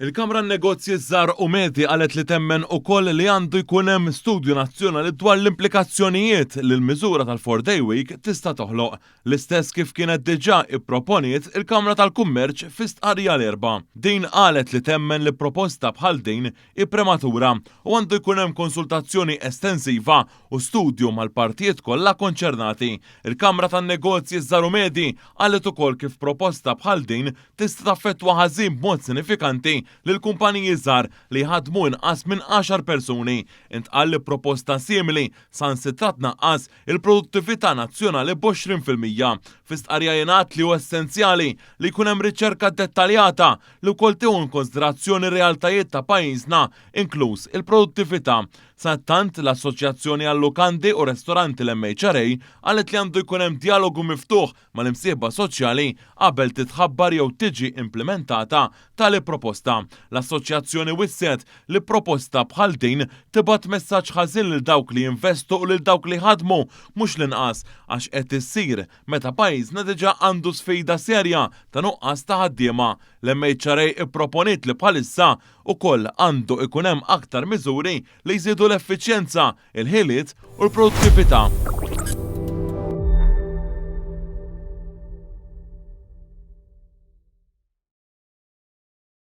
Il-Kamra n-Negozji żgħar u medji qalet li temmen ukoll li għandu jkun hemm studju nazzjonali dwar l-implikazzjonijiet li l-miżura tal-4-Day Week tista' toħloq. L-istess kif kienet diġà ipproponiet il-Kamra tal-Kummerċ fi stqarrija l-erba'. Din qalet li temmen li proposta bħal din hi prematura u għandu jkun hemm konsultazzjoni estensiva u studju mal-partijiet kollha konċernati. Il-Kamra tan-Negozji żgħar u medji qalet ukoll kif proposta bħal din tista' taffettwa ħażin b'mod sinifikanti lil kumpaniji żgħar li jħaddmu inqas minn 10 persuni. Intqal li proposta simili sansitra tnaqqas il-produttività nazzjonali b'20%. Fi stqarrija jingħad li huwa essenzjali li jkun hemm riċerka dettaljata li wkoll tieħu konsiderazzjoni r-realtajiet ta' pajjiżna, inkluż il-produttività. Sattant l-Assoċjazzjoni għall-Lukandi u Ristoranti l-MHRA qalet li għandu jkun hemm dialogu miftuħ mal-imsieħba soċjali qabel titħabbar jew tiġi implementata tali proposta. L-Assoċjazzjoni wisset li proposta bħal din tibgħat messaġġ ħażin lil dawk li jinvestu u lil dawk li ħadmu mhux l-inqas għax qed issir meta pajjiżna diġà għandu sfida serja ta' nuqqas ta' ħaddiema. L-MHRA ipproponiet li bħalissa ukoll għandu ikun hemm aktar miżuri li jżidu l-effiċjenza, il-ħiliet u l-produttività.